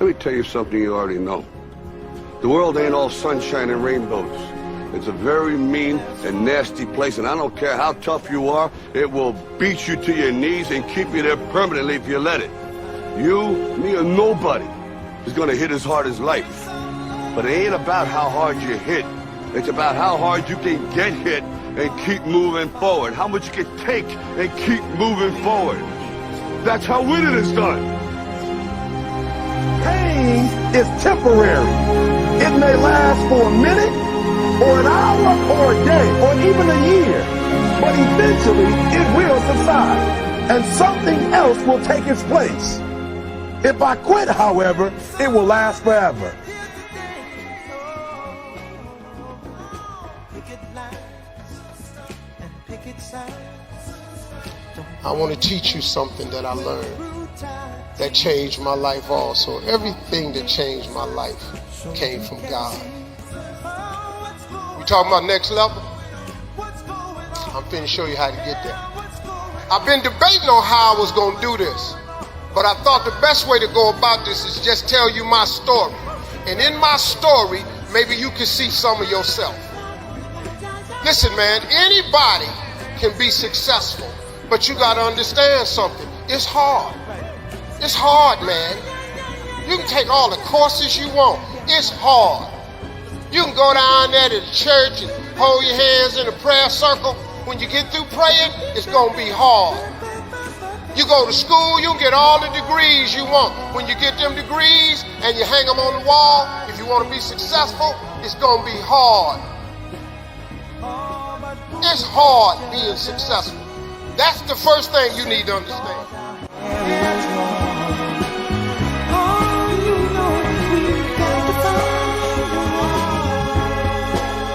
Let me tell you something you already know. The world ain't all sunshine and rainbows. It's a very mean and nasty place, and I don't care how tough you are, it will beat you to your knees and keep you there permanently if you let it. You, me, or nobody is gonna hit as hard as life. But it ain't about how hard you hit. It's about how hard you can get hit and keep moving forward. How much you can take and keep moving forward. That's how winning is done. Pain is temporary. It may last for a minute, or an hour, or a day, or even a year. But eventually, it will subside, and something else will take its place. If I quit, however, it will last forever. I want to teach you something that I learned that changed my life also. Everything that changed my life came from God. We talking about next level? I'm finna show you how to get there. I've been debating on how I was gonna do this, but I thought the best way to go about this is just tell you my story. And in my story, maybe you can see some of yourself. Listen, man, anybody can be successful, but you gotta understand something. It's hard. It's hard, man. You can take all the courses you want. It's hard. You can go down there to the church and hold your hands in a prayer circle. When you get through praying, it's gonna be hard. You go to school, you get all the degrees you want. When you get them degrees and you hang them on the wall, if you want to be successful, it's gonna be hard. It's hard being successful. That's the first thing you need to understand.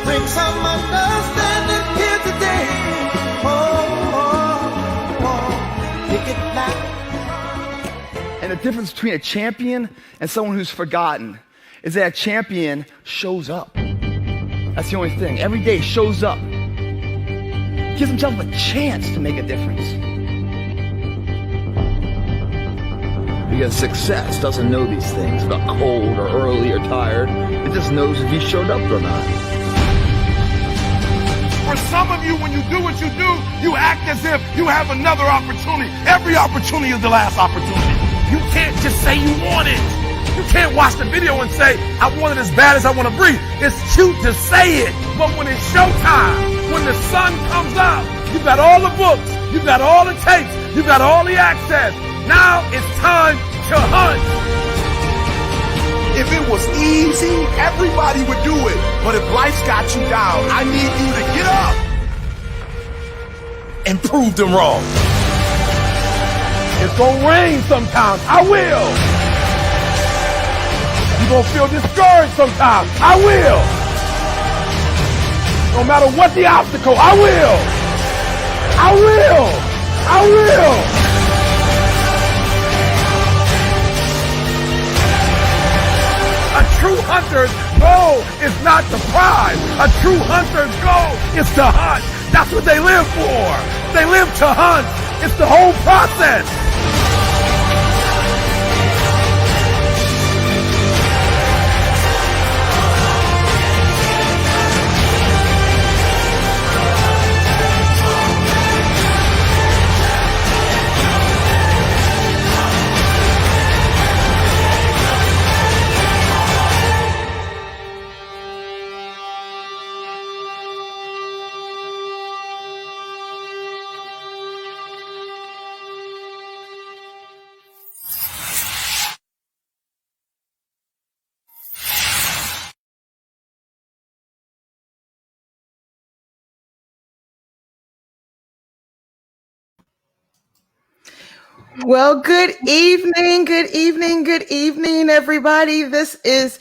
Bring some understanding here today. Pick it loud. And the difference between a champion and someone who's forgotten is that a champion shows up. That's the only thing. Every day shows up. Gives himself a chance to make a difference. Because success doesn't know these things about cold or early or tired. It just knows if you showed up or not. For some of you, when you do what you do, you act as if you have another opportunity. Every opportunity is the last opportunity. You can't just say you want it. You can't watch the video and say, I want it as bad as I want to breathe. It's cute to say it. But when it's showtime, when the sun comes out, you got all the books, you got all the tapes, you got all the access. Now it's time to hunt. If it was easy, everybody would do it. But if life's got you down, I need you to get up and prove them wrong. It's gonna rain sometimes. I will. You're gonna feel discouraged sometimes. I will. No matter what the obstacle, I will. I will. I will. A true hunter's goal is not the prize. A true hunter's goal is to hunt. That's what they live for. They live to hunt. It's the whole process. Well, good evening, everybody. This is,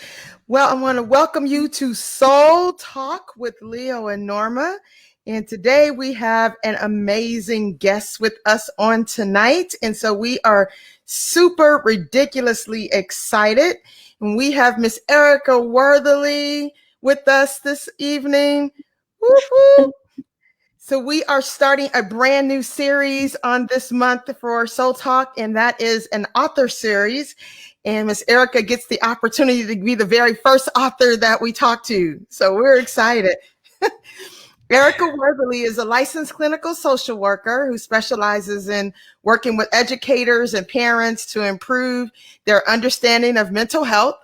I want to welcome you to Soul Talk with Leo and Norma. And today we have an amazing guest with us on tonight. And so we are super ridiculously excited. And we have Miss Erica Worthley with us this evening. Woo-hoo. So we are starting a brand new series on this month for Soul Talk, and that is an author series. And Miss Erica gets the opportunity to be the very first author that we talk to. So we're excited. Erica Wortherly is a licensed clinical social worker who specializes in working with educators and parents to improve their understanding of mental health.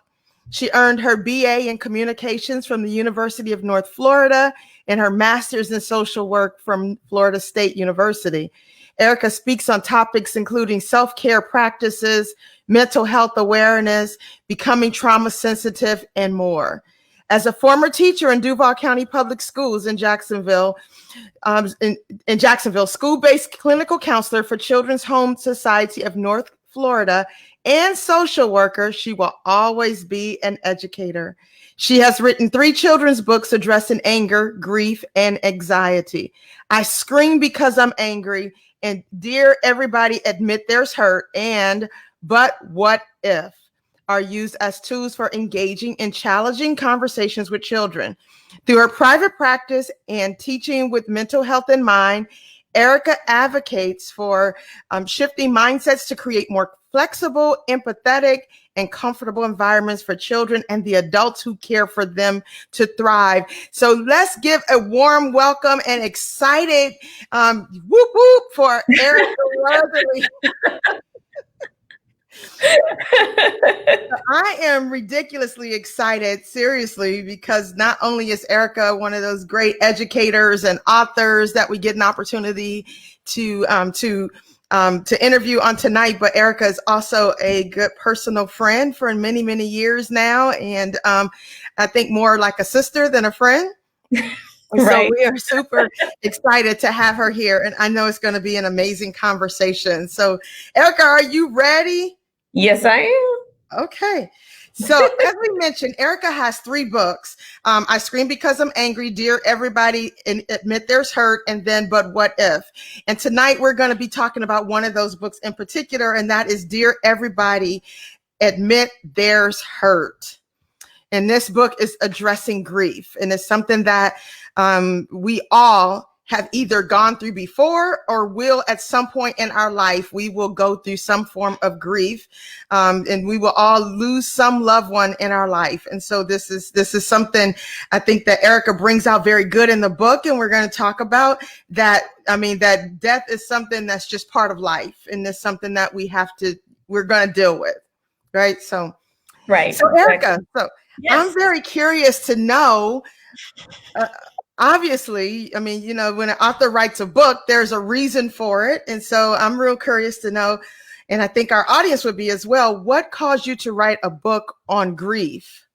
She earned her BA in communications from the University of North Florida and her master's in social work from Florida State University. Erica speaks on topics including self-care practices, mental health awareness, becoming trauma sensitive, and more. As a former teacher in Duval County Public Schools in Jacksonville, school-based clinical counselor for Children's Home Society of North Florida, and social worker, she will always be an educator. She has written 3 children's books addressing anger, grief, and anxiety. I Scream Because I'm Angry, and Dear Everybody Admit There's Hurt, and But What If are used as tools for engaging in challenging conversations with children. Through her private practice and teaching with mental health in mind, Erica advocates for shifting mindsets to create more flexible, empathetic, and comfortable environments for children and the adults who care for them to thrive. So let's give a warm welcome and excited whoop whoop for Erica Wortherly. I am ridiculously excited, seriously, because not only is Erica one of those great educators and authors that we get an opportunity to interview on tonight, but Erica is also a good personal friend for many, many years now, and I think more like a sister than a friend. Right. So we are super excited to have her here, and I know it's going to be an amazing conversation. So, Erica, are you ready? Yes, I am. Okay. So as we mentioned, Erica has 3 books. I Scream Because I'm Angry, Dear Everybody Admit There's Hurt, and then But What If? And tonight we're going to be talking about one of those books in particular, and that is Dear Everybody Admit There's Hurt. And this book is addressing grief, and it's something that we all have either gone through before or will at some point in our life. We will go through some form of grief, and we will all lose some loved one in our life. And so this is something I think that Erica brings out very good in the book, and we're going to talk about that. I mean, that death is something that's just part of life, and it's something that we're going to deal with, right? So, Right. So Erica, so Yes. I'm very curious to know. Obviously, I mean, you know, when an author writes a book, there's a reason for it. And so I'm real curious to know, and I think our audience would be as well, what caused you to write a book on grief?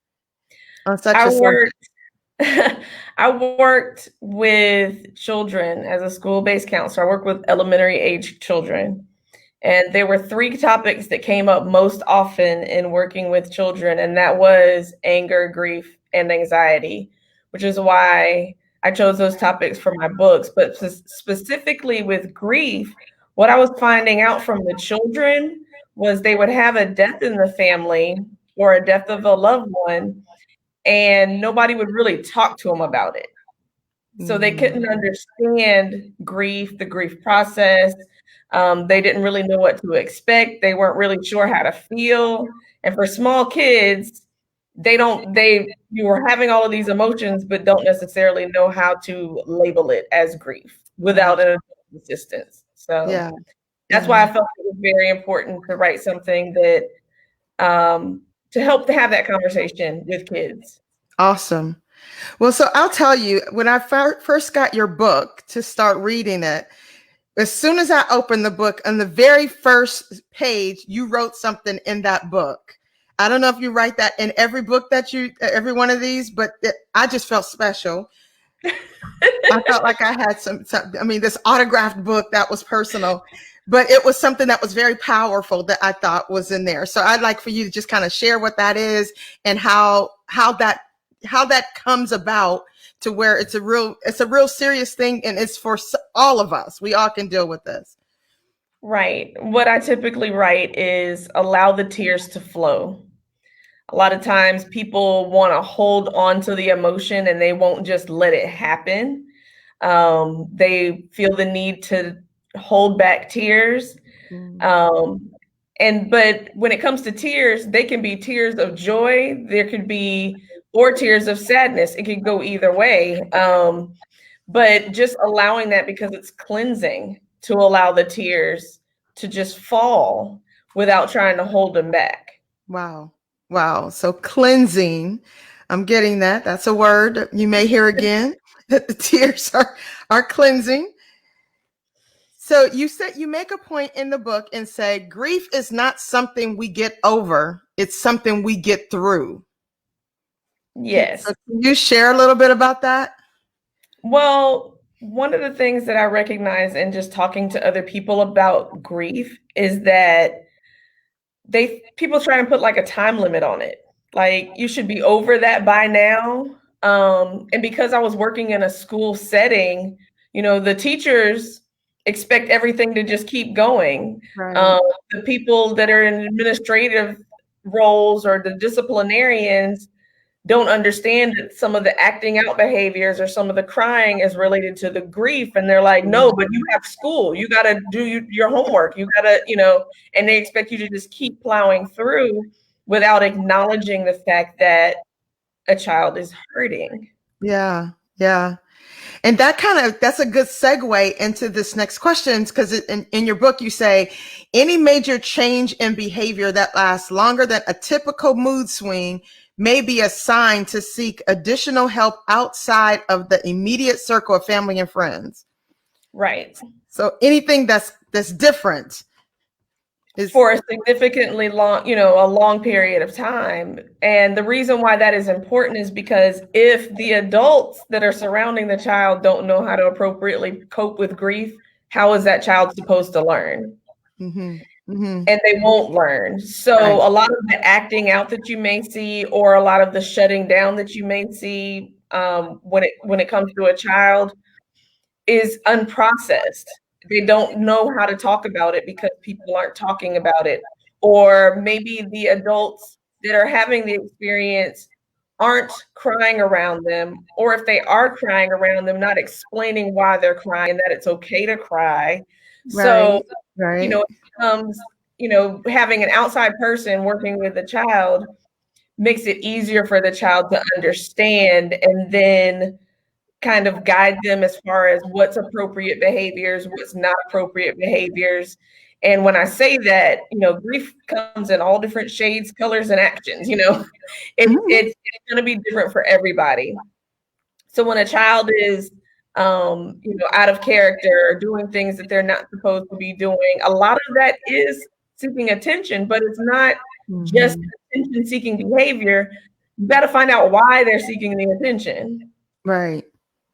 On such a subject? I worked with children as a school-based counselor. I worked with elementary age children. And there were 3 topics that came up most often in working with children, and that was anger, grief, and anxiety, which is why I chose those topics for my books. But specifically with grief, what I was finding out from the children was they would have a death in the family or a death of a loved one, and nobody would really talk to them about it. So they couldn't understand grief, the grief process. They didn't really know what to expect. They weren't really sure how to feel. And for small kids, you were having all of these emotions, but don't necessarily know how to label it as grief without an adult assistance. So that's why I felt it was very important to write something that to help to have that conversation with kids. Awesome. Well, so I'll tell you, when I first got your book to start reading it, as soon as I opened the book, on the very first page, you wrote something in that book. I don't know if you write that in every book every one of these, but I just felt special. I felt like I had this autographed book that was personal, but it was something that was very powerful that I thought was in there. So I'd like for you to just kind of share what that is and how that comes about to where it's a real serious thing, and it's for all of us. We all can deal with this. Right. What I typically write is allow the tears to flow. A lot of times people want to hold on to the emotion and they won't just let it happen. They feel the need to hold back tears. But when it comes to tears, they can be tears of joy. There could be, or tears of sadness. It could go either way. But just allowing that, because it's cleansing, to allow the tears to just fall without trying to hold them back. Wow. Wow. So cleansing, I'm getting that. That's a word you may hear again, that the tears are cleansing. So you said, you make a point in the book and say, grief is not something we get over. It's something we get through. Yes. So can you share a little bit about that? Well, one of the things that I recognize in just talking to other people about grief is that people try and put like a time limit on it. Like, you should be over that by now. And because I was working in a school setting, the teachers expect everything to just keep going. Right. The people that are in administrative roles or the disciplinarians don't understand that some of the acting out behaviors or some of the crying is related to the grief. And they're like, no, but you have school. You got to do your homework. You got to, and they expect you to just keep plowing through without acknowledging the fact that a child is hurting. Yeah. Yeah. And that's a good segue into this next question, because in your book, you say any major change in behavior that lasts longer than a typical mood swing may be a sign to seek additional help outside of the immediate circle of family and friends. Right. So anything that's different is for a significantly long, a long period of time. And the reason why that is important is because if the adults that are surrounding the child don't know how to appropriately cope with grief, how is that child supposed to learn? Mm-hmm. Mm-hmm. And they won't learn. So Right. A lot of the acting out that you may see, or a lot of the shutting down that you may see when it comes to a child, is unprocessed. They don't know how to talk about it because people aren't talking about it. Or maybe the adults that are having the experience aren't crying around them, or if they are crying around them, not explaining why they're crying and that it's okay to cry. Right. So, Right. it becomes, having an outside person working with the child makes it easier for the child to understand, and then kind of guide them as far as what's appropriate behaviors, what's not appropriate behaviors. And when I say that, grief comes in all different shades, colors, and actions. It's going to be different for everybody. So when a child is, out of character or doing things that they're not supposed to be doing, a lot of that is seeking attention, but it's not just attention-seeking behavior. You got to find out why they're seeking the attention. Right.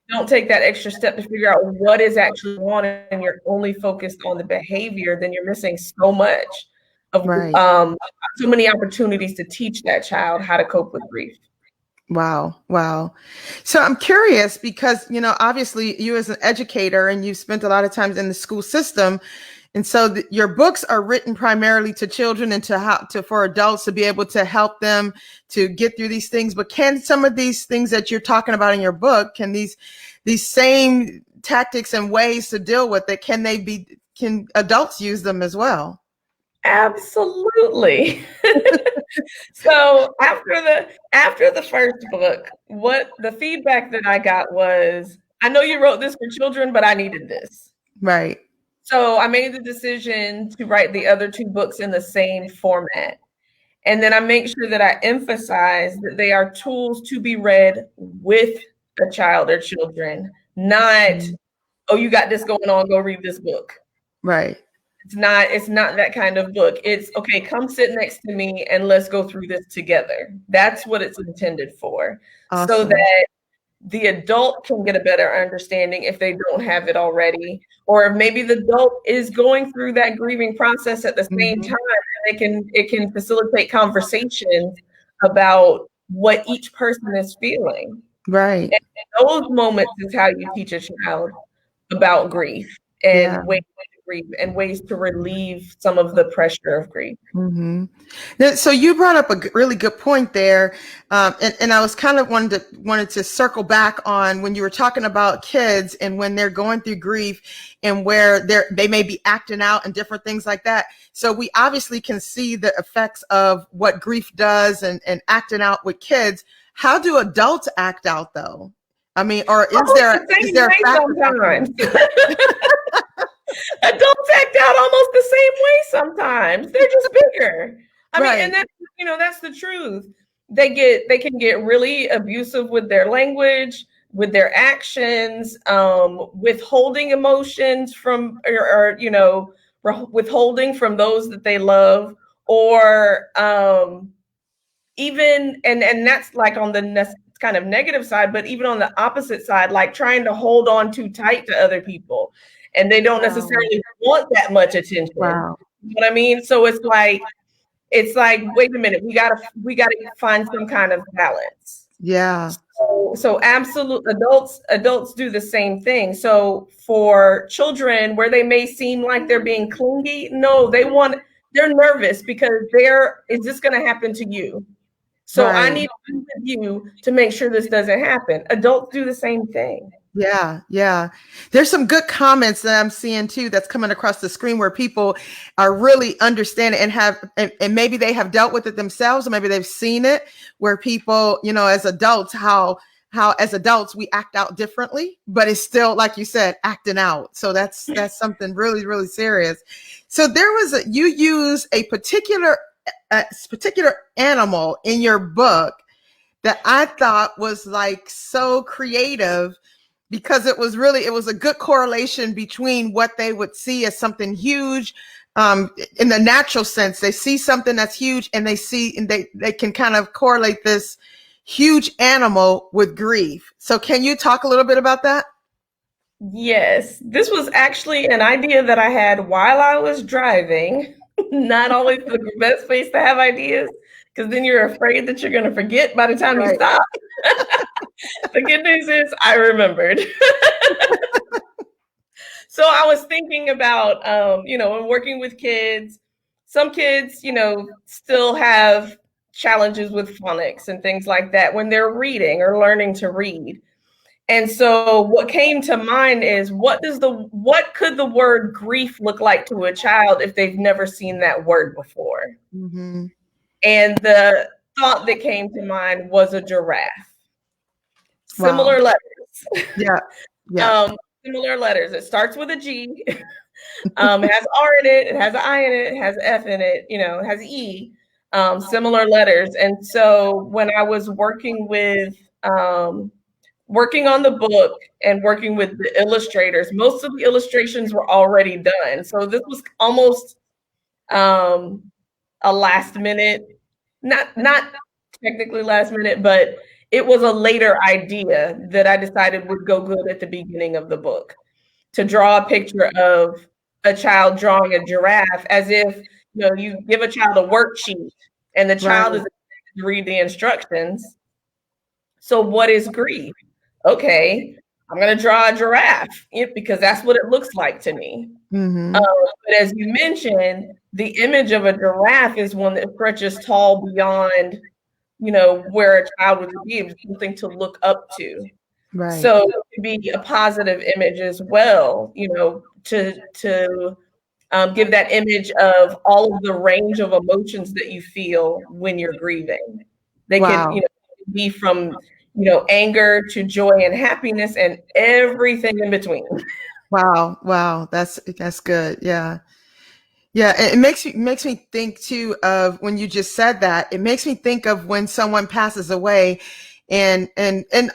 Don't take that extra step to figure out what is actually on, and you're only focused on the behavior, then you're missing so much of Right. so many opportunities to teach that child how to cope with grief. Wow. Wow. So I'm curious because, obviously you as an educator and you spent a lot of times in the school system. And so your books are written primarily to children and for adults to be able to help them to get through these things. But can some of these things that you're talking about in your book, can these same tactics and ways to deal with it, can adults use them as well? Absolutely. So after the first book, what the feedback that I got was, I know you wrote this for children, but I needed this. Right. So I made the decision to write the other two books in the same format. And then I make sure that I emphasize that they are tools to be read with a child or children, not, oh, you got this going on, go read this book. Right. It's not that kind of book. It's, okay, come sit next to me and let's go through this together. That's what it's intended for. Awesome. So that the adult can get a better understanding if they don't have it already, or if maybe the adult is going through that grieving process at the same time, and it can facilitate conversations about what each person is feeling. Right. And those moments is how you teach a child about grief. and Yeah. ways to grieve and ways to relieve some of the pressure of grief. Mm-hmm. So you brought up a really good point there, and I was kind of wanted to circle back on when you were talking about kids and when they're going through grief and where they may be acting out and different things like that. So we obviously can see the effects of what grief does and acting out with kids. How do adults act out though? I mean, or is there a factor? Sometimes? Adults act out almost the same way sometimes. They're just bigger. I mean, and that's the truth. They can get really abusive with their language, with their actions, withholding emotions from or withholding from those that they love, or even and that's like on the kind of negative side, but even on the opposite side, like trying to hold on too tight to other people. And they don't necessarily want that much attention. Wow. You know what I mean? So it's like, wait a minute, we gotta find some kind of balance. Yeah. So absolute adults do the same thing. So for children where they may seem like they're being clingy, no, they're nervous because is this gonna happen to you? So I need to be with you to make sure this doesn't happen. Adults do the same thing. Yeah, yeah. There's some good comments that I'm seeing too that's coming across the screen where people are really understanding and maybe they have dealt with it themselves, or maybe they've seen it where people, as adults, how as adults we act out differently, but it's still, like you said, acting out. So that's something really, really serious. So you use a particular animal in your book that I thought was like so creative, because it was a good correlation between what they would see as something huge, in the natural sense. They see something that's huge and they can kind of correlate this huge animal with grief. So can you talk a little bit about that? Yes, this was actually an idea that I had while I was driving. Not always the best place to have ideas, because then you're afraid that you're going to forget by the time you stop. The good news is I remembered. So I was thinking about, when working with kids, some kids, still have challenges with phonics and things like that when they're reading or learning to read. And so what came to mind is what could the word grief look like to a child if they've never seen that word before? Mm-hmm. And the thought that came to mind was a giraffe. Similar letters. Yeah. Yeah. Similar letters. It starts with a G. It has R in it. It has an I in it. It has F in it. It has E. Similar letters. And so when I was working on the book and working with the illustrators, most of the illustrations were already done. So this was almost a last minute, not technically last minute, but it was a later idea that I decided would go good at the beginning of the book, to draw a picture of a child drawing a giraffe, as if you give a child a worksheet and the child is expected to read the instructions. So what is grief? Okay, I'm going to draw a giraffe because that's what it looks like to me. Mm-hmm. But as you mentioned, the image of a giraffe is one that stretches tall beyond, where a child would be, something to look up to. Right. So it could be a positive image as well, to give that image of all of the range of emotions that you feel when you're grieving. They can, be from anger to joy and happiness and everything in between. Wow. That's good. Yeah. Yeah. It makes me think too of when you just said that. It makes me think of when someone passes away, and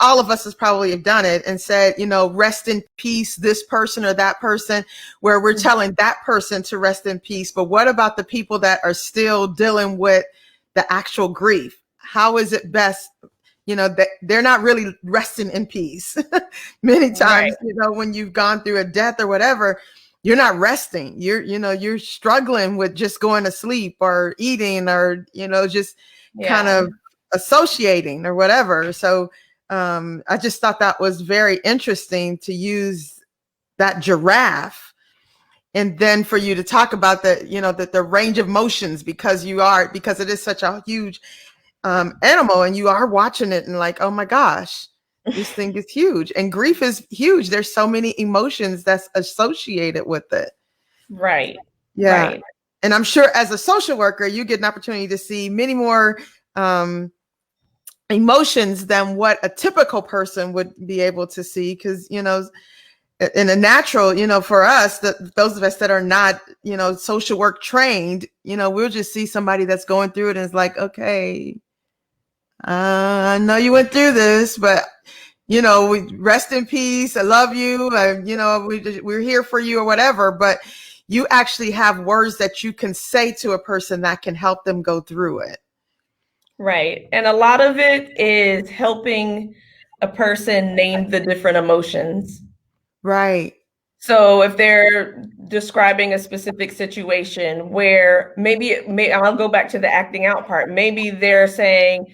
all of us has probably have done it and said, rest in peace, this person or that person, where we're telling that person to rest in peace. But what about the people that are still dealing with the actual grief? How is it best? That they're not really resting in peace. Many times, when you've gone through a death or whatever, you're not resting. You're struggling with just going to sleep or eating or, just kind of associating or whatever. So I just thought that was very interesting to use that giraffe and then for you to talk about the range of motions, because it is such a huge animal, and you are watching it and like, oh my gosh, this thing is huge, and grief is huge. There's so many emotions that's associated with it. Right. Yeah. Right. And I'm sure as a social worker, you get an opportunity to see many more emotions than what a typical person would be able to see. Because, in a natural, for us, those of us that are not, social work trained, we'll just see somebody that's going through it and it's like, okay, I know you went through this, but, we rest in peace. I love you. We're here for you or whatever. But you actually have words that you can say to a person that can help them go through it. Right. And a lot of it is helping a person name the different emotions. Right. So if they're describing a specific situation where maybe I'll go back to the acting out part. Maybe they're saying,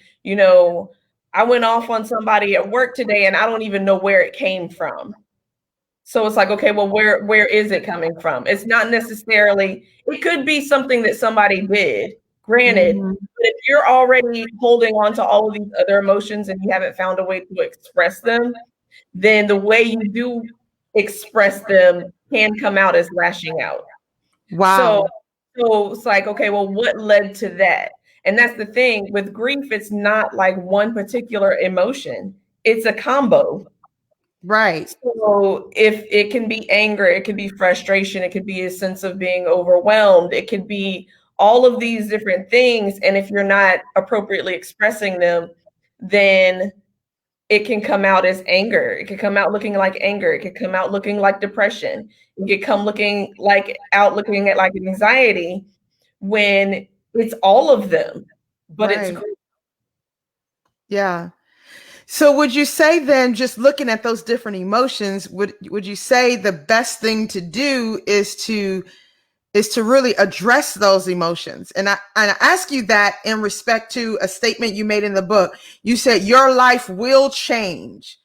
I went off on somebody at work today and I don't even know where it came from. So it's like, okay, well, where is it coming from? It's not necessarily, it could be something that somebody did, granted, but if you're already holding on to all of these other emotions and you haven't found a way to express them, then the way you do express them can come out as lashing out. Wow. So it's like, okay, well, what led to that? And that's the thing with grief. It's not like one particular emotion. It's a combo. Right. So if it can be anger, it could be frustration, it could be a sense of being overwhelmed, it could be all of these different things. And if you're not appropriately expressing them, then it can come out as anger. It could come out looking like anger. It could come out looking like depression. It could come looking at like anxiety, when it's all of them, but right. It's grief. Yeah. So would you say then, just looking at those different emotions, would you say the best thing to do is to really address those emotions? And I ask you that in respect to a statement you made in the book. You said your life will change.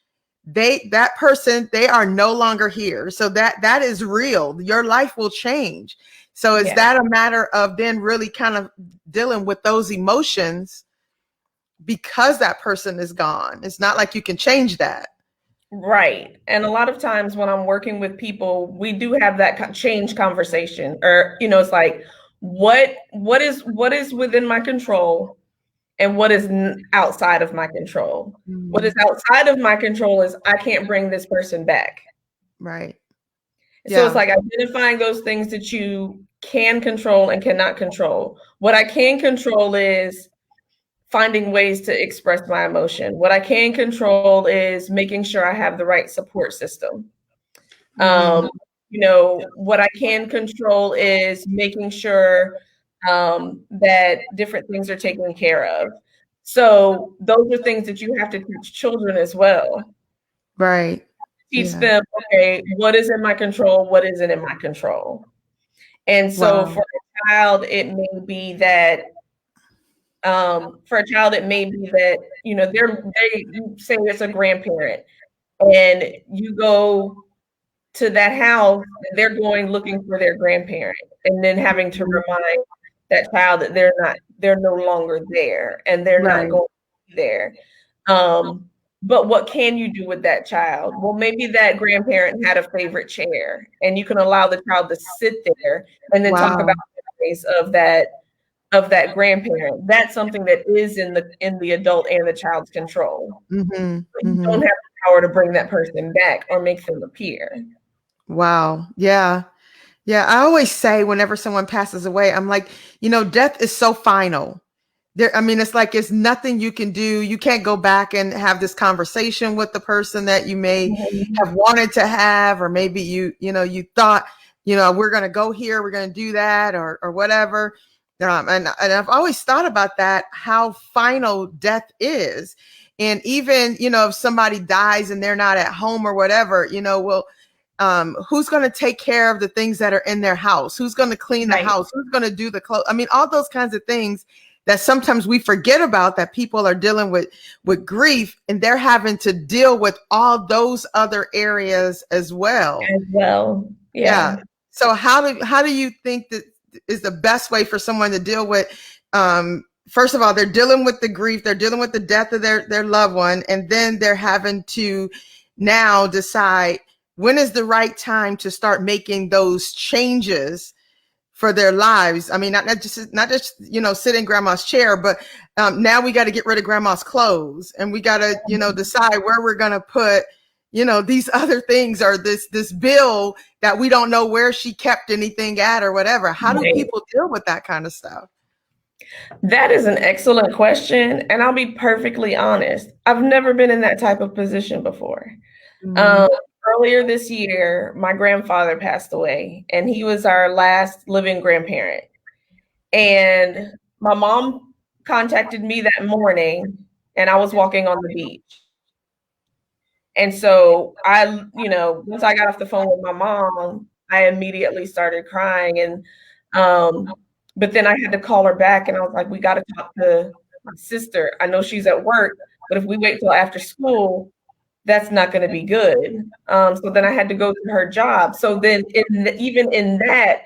That person, they are no longer here. So that is real. Your life will change. So is that a matter of then really kind of dealing with those emotions because that person is gone? It's not like you can change that. Right. And a lot of times when I'm working with people, we do have that change conversation, or, it's like, what is within my control and what is outside of my control? Mm-hmm. What is outside of my control is I can't bring this person back. Right. So it's like identifying those things that you can control and cannot control. What I can control is finding ways to express my emotion. What I can control is making sure I have the right support system. What I can control is making sure that different things are taken care of. So those are things that you have to teach children as well. Right. Teach them, okay, what is in my control? What isn't in my control? And so for a child, it may be that they say it's a grandparent, and you go to that house, and they're going looking for their grandparent, and then having to remind that child that they're no longer there, and they're not going to be there. But what can you do with that child? Well, maybe that grandparent had a favorite chair, and you can allow the child to sit there and then talk about the memories of that grandparent. That's something that is in the adult and the child's control. Mm-hmm. But you don't have the power to bring that person back or make them appear. Wow. Yeah. Yeah. I always say whenever someone passes away, I'm like, death is so final. It's like, it's nothing you can do. You can't go back and have this conversation with the person that you may have wanted to have, or maybe you thought, we're going to go here, we're going to do that, or whatever. And I've always thought about that, how final death is. And even, if somebody dies and they're not at home or whatever, who's going to take care of the things that are in their house? Who's going to clean the house? Who's going to do the clothes? All those kinds of things that sometimes we forget about, that people are dealing with grief, and they're having to deal with all those other areas as well. Yeah. So how do you think that is the best way for someone to deal with? First of all, they're dealing with the grief, they're dealing with the death of their loved one, and then they're having to now decide when is the right time to start making those changes for their lives. I mean, not just sit in grandma's chair, but now we got to get rid of grandma's clothes, and we got to decide where we're going to put these other things, or this bill that we don't know where she kept anything at or whatever. How do people deal with that kind of stuff? That is an excellent question, and I'll be perfectly honest. I've never been in that type of position before. Earlier this year, my grandfather passed away, and he was our last living grandparent. And my mom contacted me that morning, and I was walking on the beach. And so once I got off the phone with my mom, I immediately started crying. And but then I had to call her back, and I was like, we got to talk to my sister. I know she's at work, but if we wait till after school, that's not going to be good. So then I had to go to her job. So then even in that,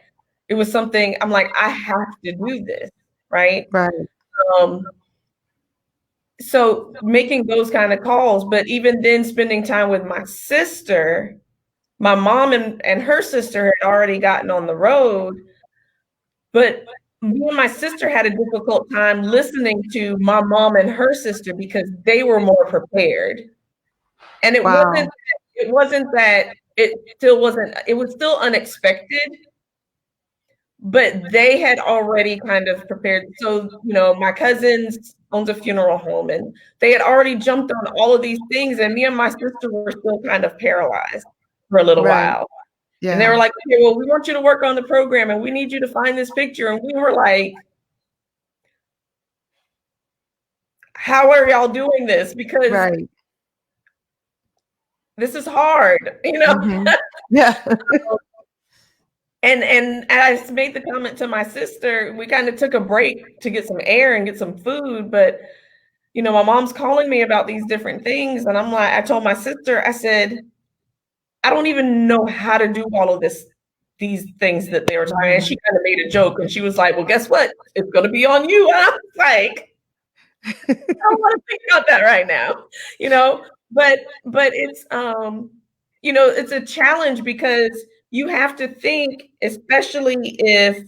it was something I'm like, I have to do this. Right. Right. So making those kind of calls, but even then spending time with my sister, my mom and her sister had already gotten on the road, but me and my sister had a difficult time listening to my mom and her sister because they were more prepared. And it wasn't that it was still unexpected, but they had already kind of prepared. So, my cousins owns a funeral home, and they had already jumped on all of these things. And me and my sister were still kind of paralyzed for a little while. Yeah. And they were like, okay, well, we want you to work on the program, and we need you to find this picture. And we were like, how are y'all doing this? Because this is hard, Yeah. And I made the comment to my sister. We kind of took a break to get some air and get some food, but my mom's calling me about these different things, and I'm like, I told my sister, I said, I don't even know how to do all of these things that they were trying. And she kind of made a joke, and she was like, well, guess what? It's going to be on you. And I was like, I don't want to think about that right now, but it's, it's a challenge because you have to think, especially if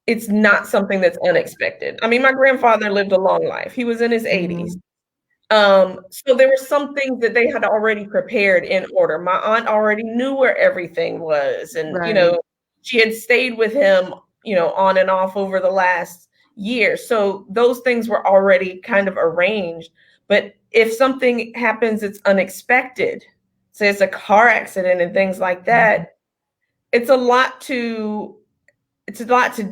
it's not something that's unexpected. I mean, my grandfather lived a long life. He was in his 80s. So there were some things that they had already prepared in order. My aunt already knew where everything was. And, she had stayed with him, on and off over the last year. So those things were already kind of arranged. But if something happens, it's unexpected, say it's a car accident and things like that, it's a lot to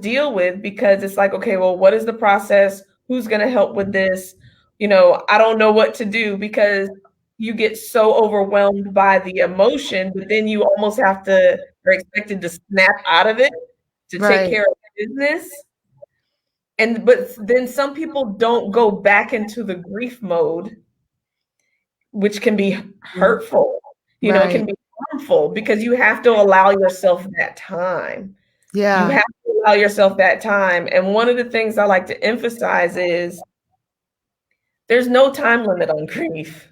deal with, because it's like, okay, well, what is the process? Who's going to help with this? I don't know what to do, because you get so overwhelmed by the emotion, but then you almost are expected to snap out of it to take care of business. But then some people don't go back into the grief mode, which can be hurtful. It can be harmful, because you have to allow yourself that time. Yeah. You have to allow yourself that time. And one of the things I like to emphasize is there's no time limit on grief.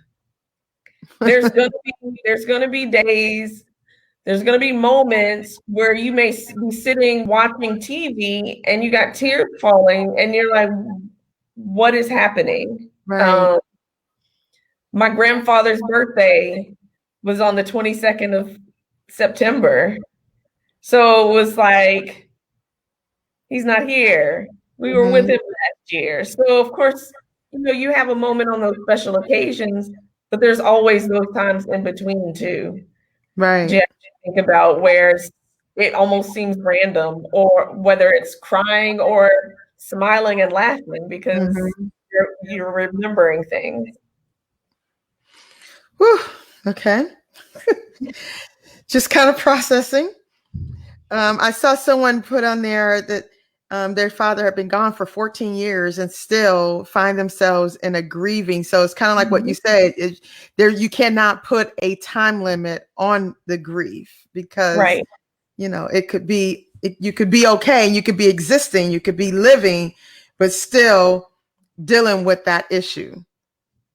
There's gonna be days, there's gonna be moments where you may be sitting watching TV and you got tears falling and you're like, what is happening? Right. My grandfather's birthday was on the 22nd of September. So it was like, he's not here. We were with him last year. So of course, you have a moment on those special occasions, but there's always those times in between too. Right. You have to think about where it almost seems random, or whether it's crying or smiling and laughing, because you're remembering things. Whew. Okay. Just kind of processing. I saw someone put on there that their father had been gone for 14 years and still find themselves in a grieving. So it's kind of like what you said, you cannot put a time limit on the grief, because You know, you could be okay and you could be existing, you could be living, but still dealing with that issue.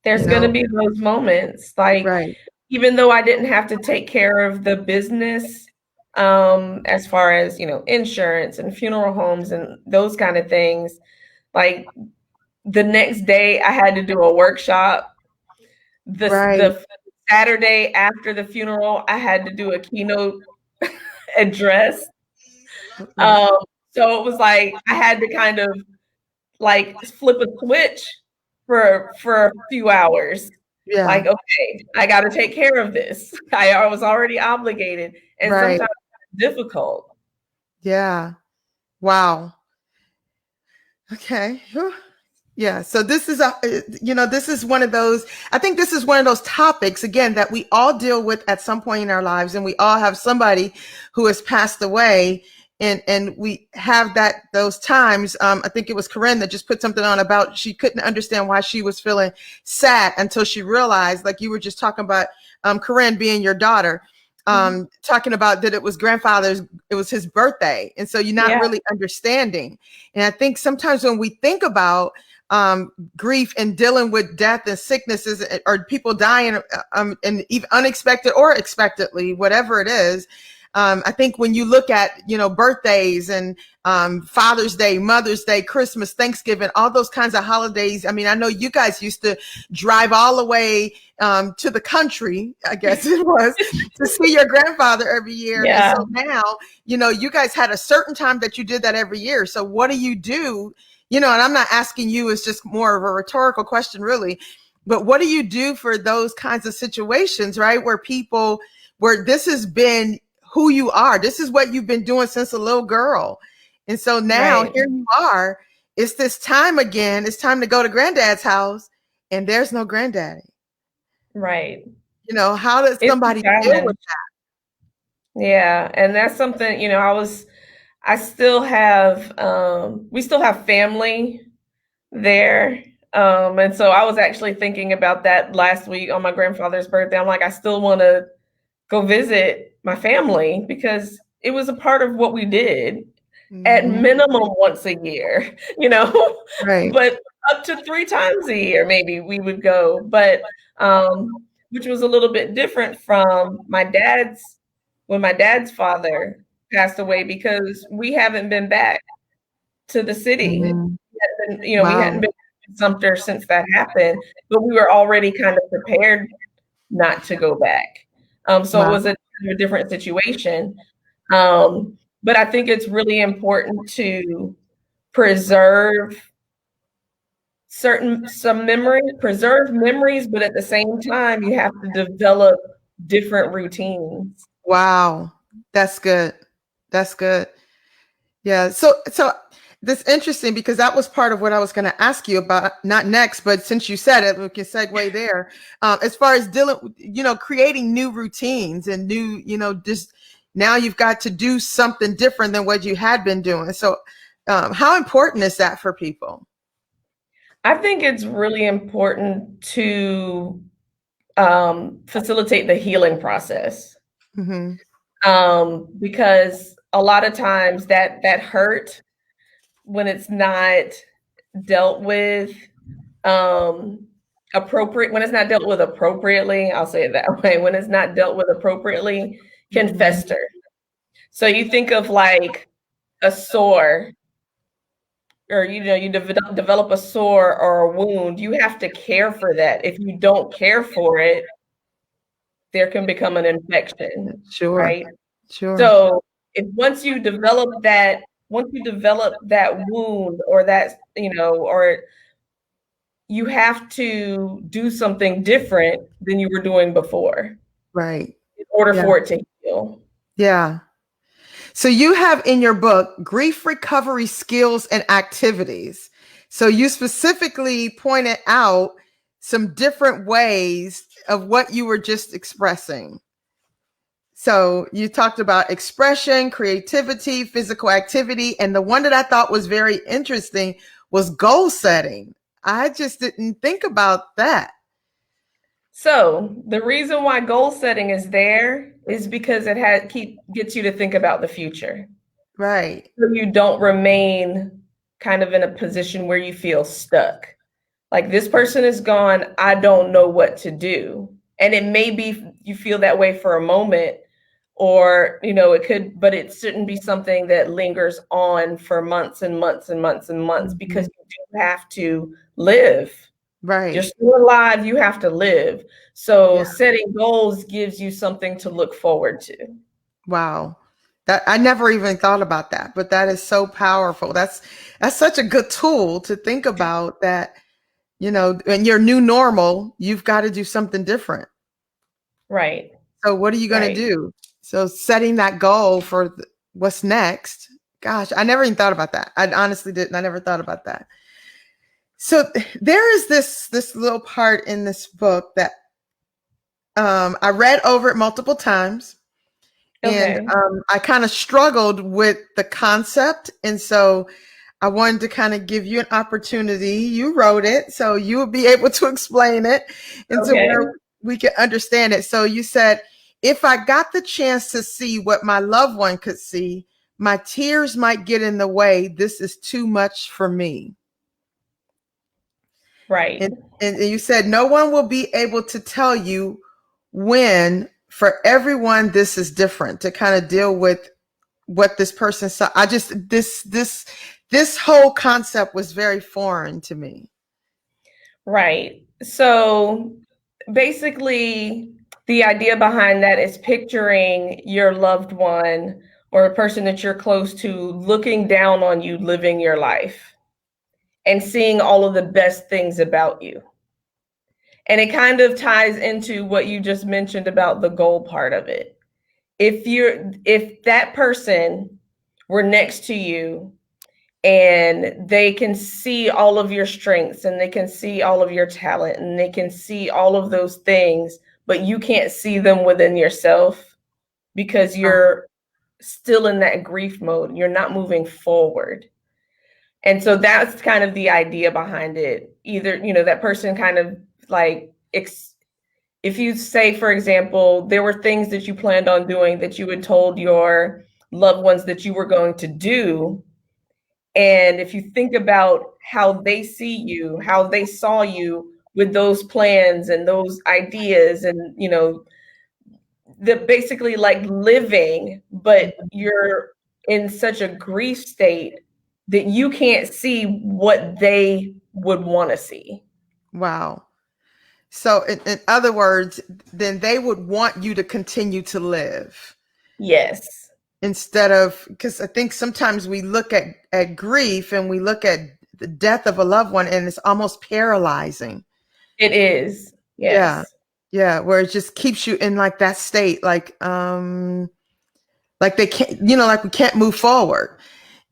There's going to be those moments, like, right. even though I didn't have to take care of the business, as far as, insurance and funeral homes and those kind of things, like the next day I had to do a workshop. The Saturday after the funeral, I had to do a keynote address. So it was like I had to kind of like flip a switch for a few hours. Yeah. Like, okay, I got to take care of this. I was already obligated, and sometimes it's difficult. Yeah. Wow. Okay. Yeah. So this is this is one of those, I think this is one of those topics, again, that we all deal with at some point in our lives, and we all have somebody who has passed away. And we have those times. I think it was Corinne that just put something on about she couldn't understand why she was feeling sad until she realized, like you were just talking about, Corinne being your daughter, talking about that it was it was his birthday. And so you're not really understanding. And I think sometimes when we think about grief and dealing with death and sicknesses or people dying, and even unexpected or expectedly, whatever it is, I think when you look at, birthdays and Father's Day, Mother's Day, Christmas, Thanksgiving, all those kinds of holidays. I mean, I know you guys used to drive all the way to the country, I guess it was, to see your grandfather every year. Yeah. And so now, you guys had a certain time that you did that every year. So what do you do? And I'm not asking you, it's just more of a rhetorical question, really. But what do you do for those kinds of situations, right? Where this has been who you are. This is what you've been doing since a little girl. And so now here you are. It's this time again. It's time to go to granddad's house and there's no granddaddy. Right. How does somebody deal with that? Yeah. And that's something, I still have, we still have family there. And so I was actually thinking about that last week on my grandfather's birthday. I'm like, I still want to go visit my family because it was a part of what we did at minimum once a year, Right. But up to 3 times a year, maybe we would go, but, which was a little bit different from when my dad's father passed away, because we haven't been back to the city. We hadn't been in Sumter since that happened, but we were already kind of prepared not to go back. So it was a different situation. But I think it's really important to preserve memories, but at the same time, you have to develop different routines. Wow. That's good. That's good. Yeah. So that's interesting, because that was part of what I was going to ask you about, not next, but since you said it, we can segue there. As far as creating new routines and new, just now you've got to do something different than what you had been doing. So how important is that for people? I think it's really important to facilitate the healing process. Because a lot of times that hurt, when it's not dealt with when it's not dealt with appropriately, I'll say it that way, when it's not dealt with appropriately, can fester. So you think of like a sore, or you develop a sore or a wound, you have to care for that. If you don't care for it, there can become an infection. Sure. Right? Sure. So once you develop that wound, or that, or you have to do something different than you were doing before. Right. In order for it to heal. Yeah. So you have in your book, grief recovery skills and activities. So you specifically pointed out some different ways of what you were just expressing. So you talked about expression, creativity, physical activity, and the one that I thought was very interesting was goal setting. I just didn't think about that. So the reason why goal setting is there is because it gets you to think about the future. Right. So you don't remain kind of in a position where you feel stuck. Like, this person is gone, I don't know what to do. And it may be you feel that way for a moment, or, it could, but it shouldn't be something that lingers on for months and months and months and months, because you do have to live. Right. You're still alive, you have to live. So setting goals gives you something to look forward to. Wow. That I never even thought about that, but that is so powerful. That's such a good tool to think about, that, in your new normal, you've got to do something different. Right. So what are you going to do? So setting that goal for what's next. Gosh, I never even thought about that. I honestly didn't. I never thought about that. So there is this little part in this book that I read over it multiple times. Okay. And I kind of struggled with the concept. And so I wanted to kind of give you an opportunity. You wrote it, so you will be able to explain it into where we can understand it. So you said, if I got the chance to see what my loved one could see, my tears might get in the way. This is too much for me. Right. And you said, no one will be able to tell you when. For everyone, this is different, to kind of deal with what this person saw. I just, this whole concept was very foreign to me. Right. So basically, the idea behind that is picturing your loved one or a person that you're close to looking down on you, living your life, and seeing all of the best things about you. And it kind of ties into what you just mentioned about the goal part of it. If that person were next to you and they can see all of your strengths and they can see all of your talent and they can see all of those things, but you can't see them within yourself because you're still in that grief mode, you're not moving forward. And so that's kind of the idea behind it. Either, that person kind of like, if you say, for example, there were things that you planned on doing that you had told your loved ones that you were going to do. And if you think about how they see you, how they saw you with those plans and those ideas and, basically like living, but you're in such a grief state that you can't see what they would want to see. Wow. So in other words, then they would want you to continue to live. Yes. Instead of, because I think sometimes we look at grief and we look at the death of a loved one and it's almost paralyzing. It is. Yes. Yeah. Where it just keeps you in like that state, like they can't, like we can't move forward.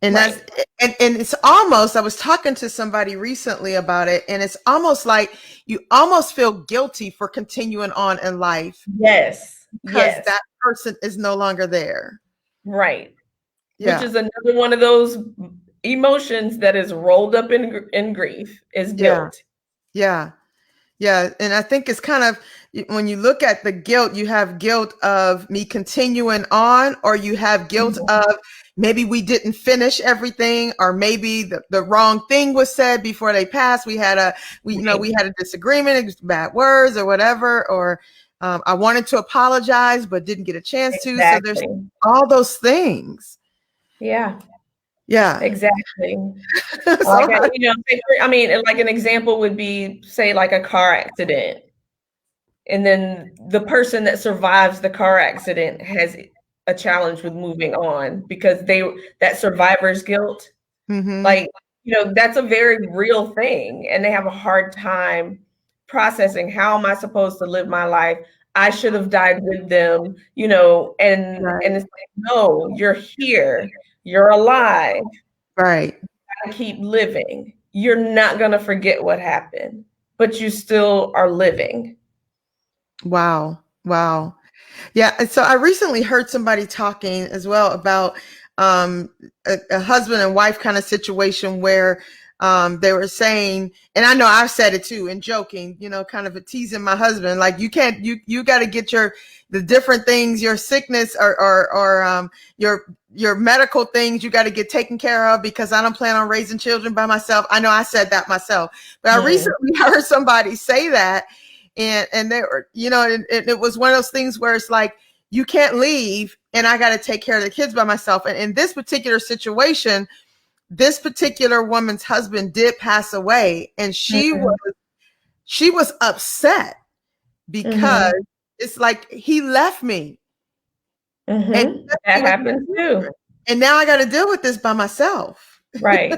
And right. and it's almost, I was talking to somebody recently about it, and it's almost like you almost feel guilty for continuing on in life. Yes. Because that person is no longer there. Right. Yeah. Which is another one of those emotions that is rolled up in grief, is guilt. Yeah. And I think it's kind of, when you look at the guilt, you have guilt of me continuing on, or you have guilt of maybe we didn't finish everything, or maybe the wrong thing was said before they passed. We had a disagreement, it was bad words or whatever, or I wanted to apologize but didn't get a chance to. So there's all those things. Yeah. Yeah, exactly. Like, like an example would be, say, like a car accident. And then the person that survives the car accident has a challenge with moving on because that survivor's guilt, that's a very real thing. And they have a hard time processing, how am I supposed to live my life? I should have died with them, and it's like, no, you're here. You're alive. Right. You gotta keep living. You're not going to forget what happened, but you still are living. Wow. Yeah. So I recently heard somebody talking as well about a husband and wife kind of situation where they were saying, and I know I've said it too in joking, you know, kind of teasing my husband, like you can't, you got to get the different things, your sickness or your medical things, you got to get taken care of, because I don't plan on raising children by myself. I know I said that myself, but I recently heard somebody say that, and they were, you know, and it was one of those things where it's like, you can't leave and I got to take care of the kids by myself. And in this particular situation, this particular woman's husband did pass away, and she was upset because it's like he left me. And that happens too. And now I got to deal with this by myself. Right.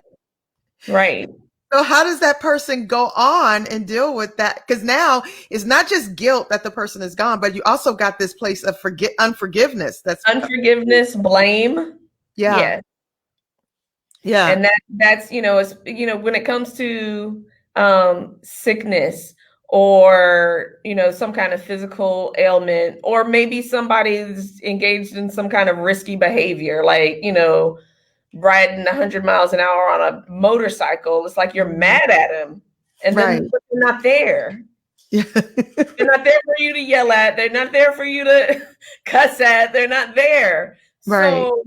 Right. So how does that person go on and deal with that? Because now it's not just guilt that the person is gone, but you also got this place of unforgiveness. That's unforgiveness, blame. Yeah. And that's, you know, it's, you know, when it comes to sickness or, you know, some kind of physical ailment, or maybe somebody's engaged in some kind of risky behavior, like, you know, riding 100 miles an hour on a motorcycle. It's like you're mad at him, and then they're not there. They're not there for you to yell at. They're not there for you to cuss at. They're not there. Right. So,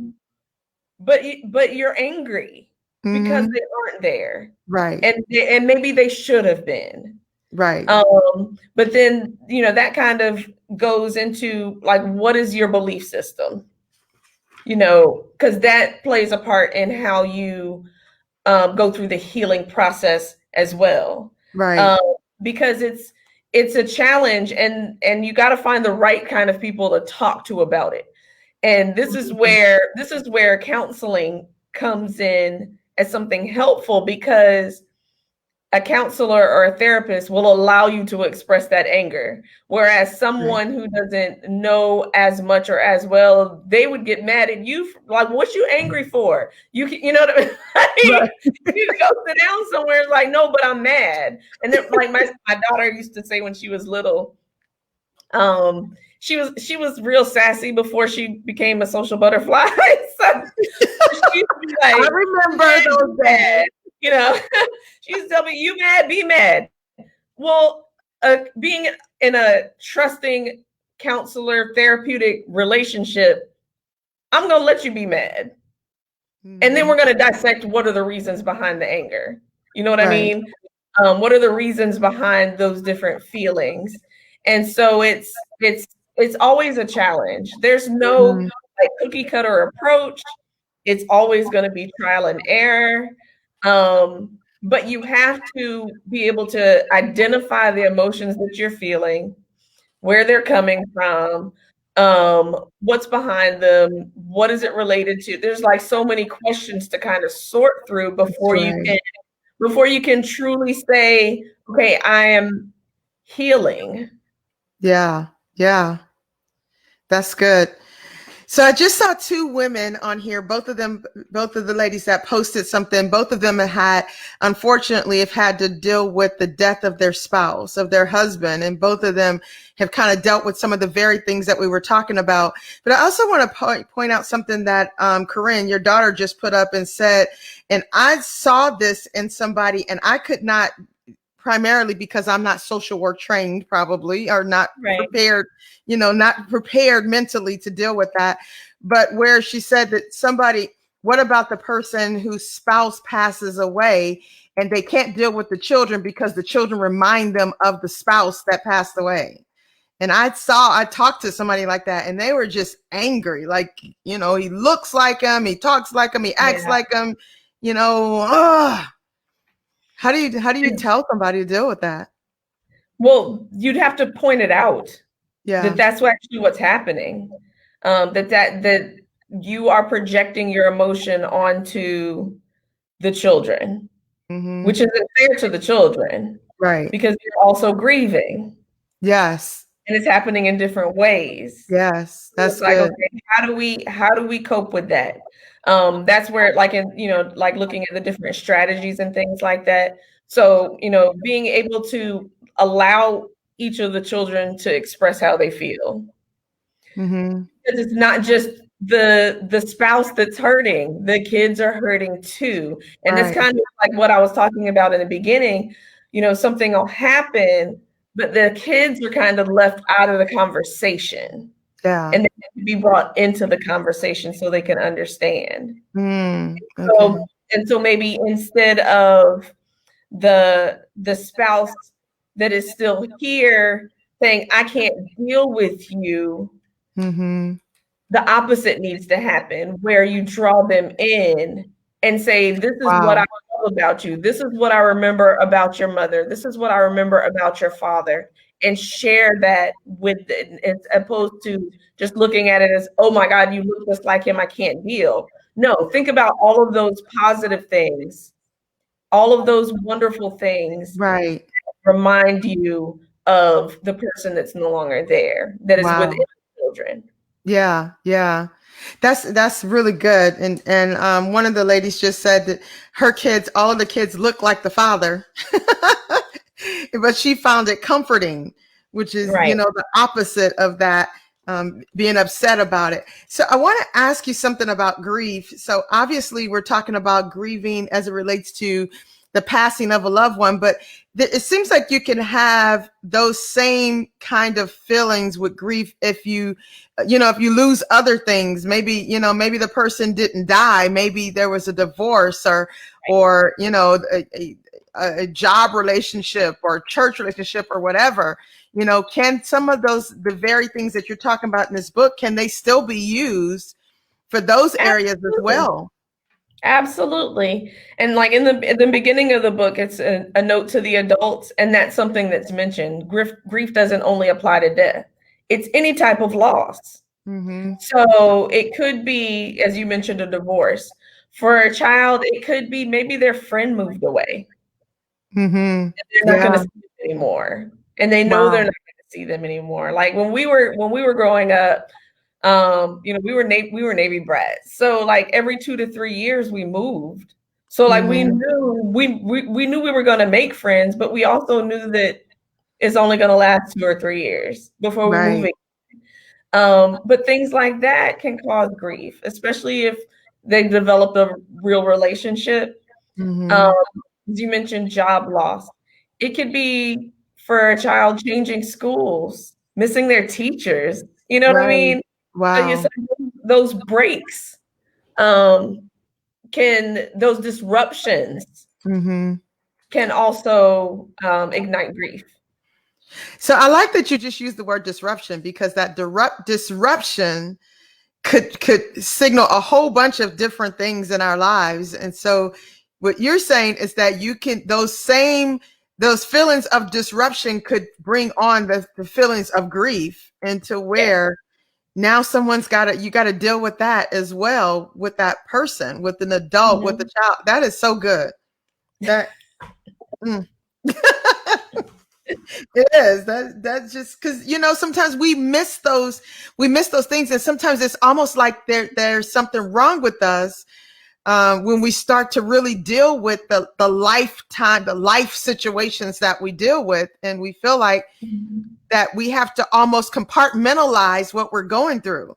but you're angry because they aren't there. Right. And maybe they should have been. Right. But then, you know, that kind of goes into like, what is your belief system? You know, because that plays a part in how you go through the healing process as well. Right. Because it's a challenge, and you got to find the right kind of people to talk to about it. And this is where counseling comes in as something helpful, because a counselor or a therapist will allow you to express that anger. Whereas someone who doesn't know as much or as well, they would get mad at you. Like, what you angry for? You know what I mean? You go sit down somewhere, it's like, no, but I'm mad. And then like my daughter used to say when she was little, she was real sassy before she became a social butterfly. So she used to be like, I remember those days. You know, she used to tell me, you mad, be mad. Well, being in a trusting counselor therapeutic relationship, I'm going to let you be mad. And then we're going to dissect what are the reasons behind the anger. You know what I mean? What are the reasons behind those different feelings? And so it's always a challenge. There's no like cookie cutter approach. It's always going to be trial and error. But you have to be able to identify the emotions that you're feeling, where they're coming from, what's behind them, what is it related to. There's like so many questions to kind of sort through before you can truly say, okay, I am healing. Yeah. That's good. So I just saw two women on here, both of the ladies that posted something. Both of them unfortunately have had to deal with the death of their spouse, of their husband. And both of them have kind of dealt with some of the very things that we were talking about. But I also want to point out something that Corinne, your daughter, just put up and said, and I saw this in somebody, and I could not, primarily because I'm not social work trained, probably, or not prepared, you know, not prepared mentally to deal with that. But where she said that what about the person whose spouse passes away and they can't deal with the children because the children remind them of the spouse that passed away? And I talked to somebody like that, and they were just angry. Like, you know, he looks like him, he talks like him, he acts like him, you know, How do you tell somebody to deal with that? Well, you'd have to point it out. Yeah. That's actually what's happening. That you are projecting your emotion onto the children, which isn't fair to the children. Right. Because you're also grieving. Yes. And it's happening in different ways. Yes. That's so it's good. like, okay, how do we cope with that? That's where, like, like looking at the different strategies and things like that. So, you know, being able to allow each of the children to express how they feel. Because it's not just the spouse that's hurting, the kids are hurting too. And it's Right. kind of like what I was talking about in the beginning. Something will happen, but the kids are kind of left out of the conversation, Yeah. and they need to be brought into the conversation so they can understand. Okay. So maybe instead of the spouse that is still here saying, I can't deal with you, Mm-hmm. the opposite needs to happen, where you draw them in and say, this is Wow. what I love about you. This is what I remember about your mother. This is what I remember about your father, and share that with it, as opposed to just looking at it as, oh my God, you look just like him, I can't deal. No, think about all of those positive things, all of those wonderful things Right. remind you of the person that's no longer there, that is Wow. within the children. Yeah, yeah. That's really good. And one of the ladies just said that her kids, all of the kids look like the father. But she found it comforting, which is, Right. the opposite of that, being upset about it. So I want to ask you something about grief. So obviously we're talking about grieving as it relates to the passing of a loved one, but it seems like you can have those same kind of feelings with grief if you lose other things. Maybe the person didn't die. Maybe there was a divorce or a job relationship or church relationship or whatever. Can some of the very things that you're talking about in this book, can they still be used for those areas as well? Absolutely. And like in the beginning of the book, it's a note to the adults, and that's something that's mentioned. Grief doesn't only apply to death. It's any type of loss. Mm-hmm. So it could be, as you mentioned, a divorce. For a child, it could be maybe their friend moved away. Mm-hmm. And they're not going to see them anymore. And they know Wow. they're not going to see them anymore. Like when we were growing up, we were Navy brats. So like every 2 to 3 years we moved. So like we knew we knew we were going to make friends, but we also knew that it's only going to last 2 or 3 years before we move again. But things like that can cause grief, especially if they develop a real relationship. As you mentioned, job loss. It could be for a child changing schools, missing their teachers. You know what I mean? Wow. Those breaks, those disruptions can also ignite grief. So I like that you just used the word disruption, because that disruption could signal a whole bunch of different things in our lives. And so what you're saying is that those feelings of disruption could bring on the feelings of grief, into where now you got to deal with that as well, with that person, with an adult, with the child. That is so good. That it is. That's just because sometimes we miss those things, and sometimes it's almost like there's something wrong with us when we start to really deal with the life situations that we deal with, and we feel like that we have to almost compartmentalize what we're going through.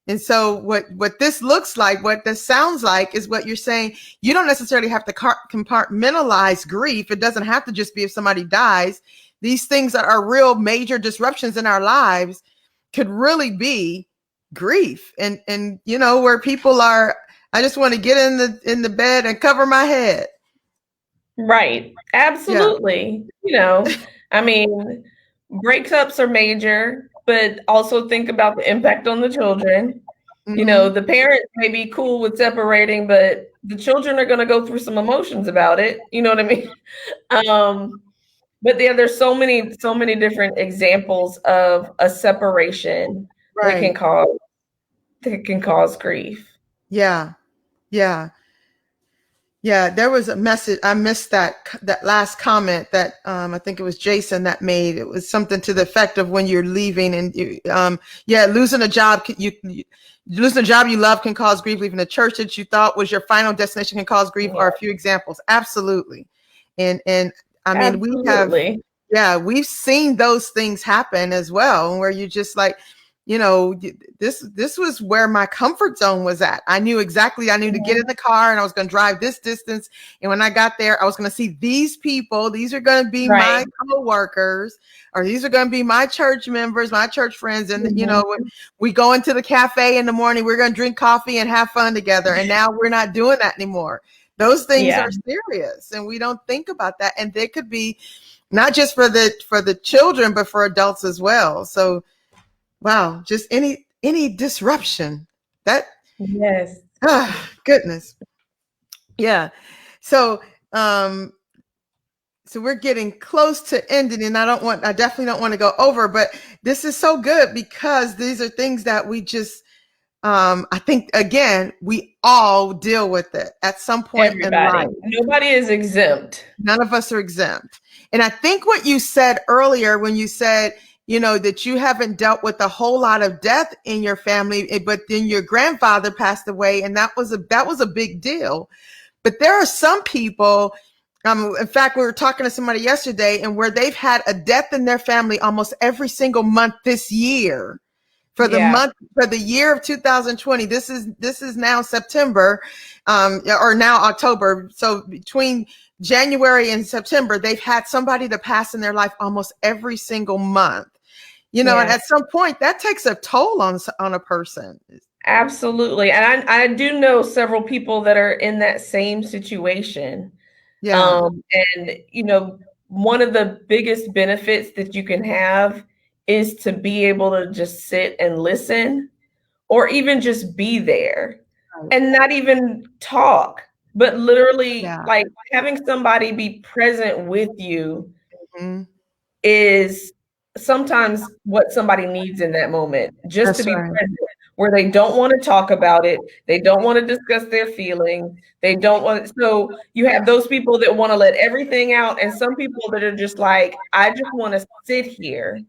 And so what this looks like, what this sounds like, is what you're saying. You don't necessarily have to compartmentalize grief. It doesn't have to just be if somebody dies. These things that are real major disruptions in our lives could really be grief. And where people are, I just want to get in the bed and cover my head. Right. Absolutely. Yeah. I mean, breakups are major, but also think about the impact on the children. The parents may be cool with separating, but the children are going to go through some emotions about it. You know what I mean? But there's so many different examples of a separation that can cause grief. Yeah. Yeah. Yeah. There was a message. I missed that last comment that I think it was Jason that made. It was something to the effect of when you're leaving and losing a job. Losing a job you love can cause grief. Leaving a church that you thought was your final destination can cause grief. Are a few examples. Absolutely. And I mean, we've seen those things happen as well, where you just like, you know, this was where my comfort zone was at. I knew exactly, I knew to get in the car and I was going to drive this distance. And when I got there, I was going to see these people. These are going to be my coworkers, or these are going to be my church members, my church friends. And, you know, when we go into the cafe in the morning, we're going to drink coffee and have fun together. And now we're not doing that anymore. Those things are serious, and we don't think about that. And they could be not just for the children, but for adults as well. So, wow, just any disruption that. Yes. Goodness. Yeah. So, so we're getting close to ending, and I definitely don't want to go over, but this is so good because these are things that we just, I think, again, we all deal with it at some point in life. Nobody is exempt. None of us are exempt. And I think what you said earlier when you said, you know, that you haven't dealt with a whole lot of death in your family, but then your grandfather passed away, and that was a big deal. But there are some people, in fact, we were talking to somebody yesterday, and where they've had a death in their family almost every single month this year. For the year of 2020, this is now September, or now October. So between January and September, they've had somebody to pass in their life almost every single month. You know, and at some point that takes a toll on a person. Absolutely. And I do know several people that are in that same situation. Yeah. And, you know, one of the biggest benefits that you can have is to be able to just sit and listen, or even just be there and not even talk, but literally like having somebody be present with you is sometimes what somebody needs in that moment, just to be present, where they don't want to talk about it. They don't want to discuss their feelings. They don't want, so you have those people that want to let everything out. And some people that are just like, I just want to sit here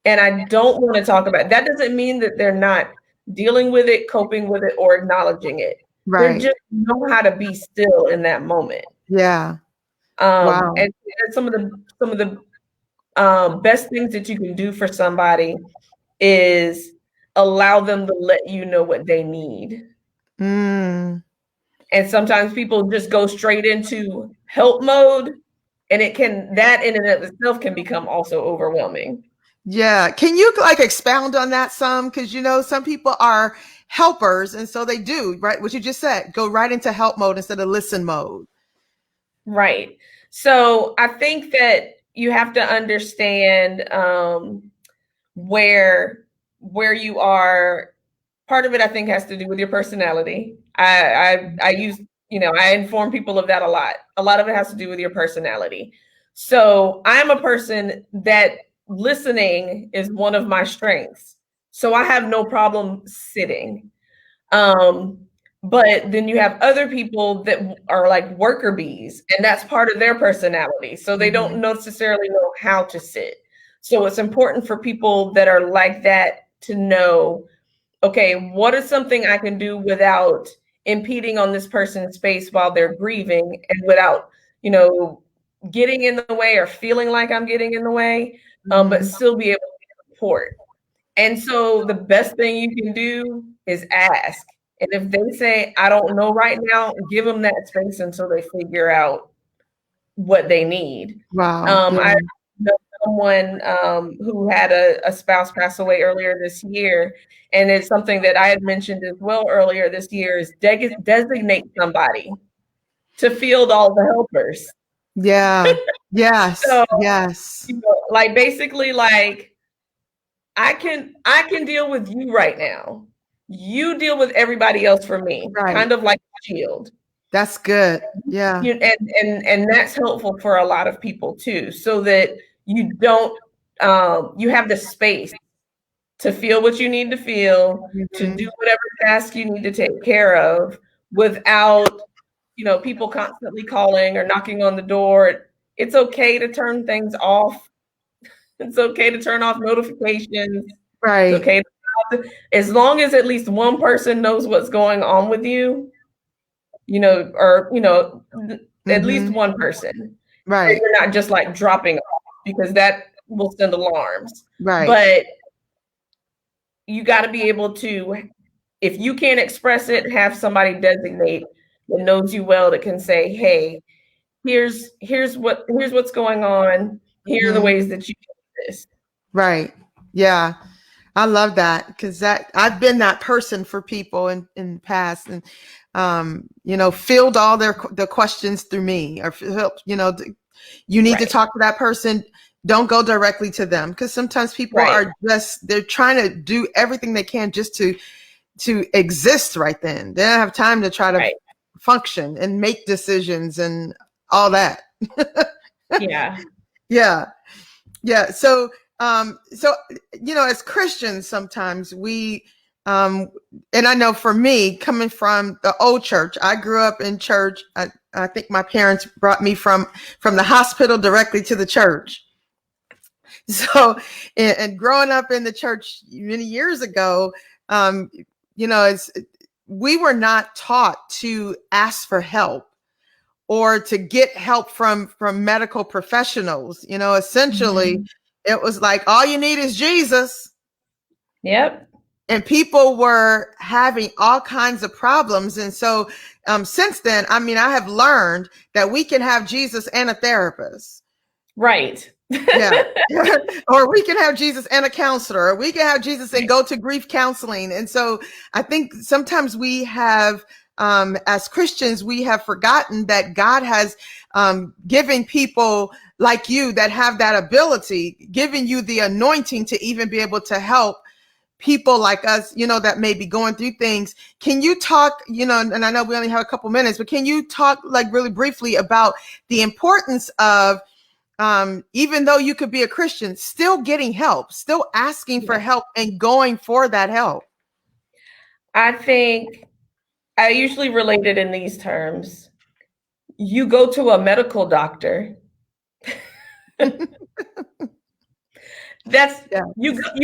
and I don't want to talk about it. That doesn't mean that they're not dealing with it, coping with it, or acknowledging it. They just know how to be still in that moment. Yeah. And some of the best things that you can do for somebody is allow them to let you know what they need. And sometimes people just go straight into help mode, and that in and of itself can become also overwhelming. Yeah. Can you like expound on that some? Because, you know, some people are helpers, and so they do, right? What you just said, go right into help mode instead of listen mode. Right. So I think that you have to understand where you are. Part of it, I think, has to do with your personality. I use, you know, I inform people of that a lot. A lot of it has to do with your personality. So I'm a person that listening is one of my strengths. So I have no problem sitting. But then you have other people that are like worker bees, and that's part of their personality. So they don't necessarily know how to sit. So it's important for people that are like that to know, okay, what is something I can do without impeding on this person's space while they're grieving, and without, you know, getting in the way or feeling like I'm getting in the way, but still be able to support. And so the best thing you can do is ask. And if they say, I don't know right now, give them that space until they figure out what they need. Wow. I know someone who had a spouse pass away earlier this year. And it's something that I had mentioned as well earlier this year is designate somebody to field all the helpers. Yeah. Yes. So, yes. You know, like basically like I can deal with you right now. You deal with everybody else for me. Right. Kind of like a shield. That's good. Yeah. And that's helpful for a lot of people too, so that you don't you have the space to feel what you need to feel, to do whatever task you need to take care of without, you know, people constantly calling or knocking on the door. It's okay to turn things off. It's okay to turn off notifications. Right. It's okay. As long as at least one person knows what's going on with you, you know, or, you know, at least one person. Right. So you're not just like dropping off, because that will send alarms. Right. But, you got to be able to, if you can't express it, have somebody designate that knows you well that can say, hey, here's what's going on. Here are the ways that you do this. Right. Yeah. I love that, because that I've been that person for people in the past, and filled all the questions through me, or you need to talk to that person. Don't go directly to them, because sometimes people are they're trying to do everything they can just to exist right then. They don't have time to try to function and make decisions and all that. Yeah. Yeah. So, as Christians, sometimes we, and I know for me, coming from the old church, I grew up in church. I think my parents brought me from the hospital directly to the church. So, and growing up in the church many years ago, we were not taught to ask for help or to get help from medical professionals. Essentially, it was like, all you need is Jesus. Yep. And people were having all kinds of problems. And so since then, I have learned that we can have Jesus and a therapist. Right. Yeah. Or we can have Jesus and a counselor, or we can have Jesus and go to grief counseling. And so I think sometimes we have, as Christians, we have forgotten that God has given people like you that have that ability, giving you the anointing to even be able to help people like us, that may be going through things. Can you talk, and I know we only have a couple minutes, but can you talk like really briefly about the importance of, even though you could be a Christian, still getting help, still asking for help and going for that help? I think I usually relate it in these terms. You go to a medical doctor. You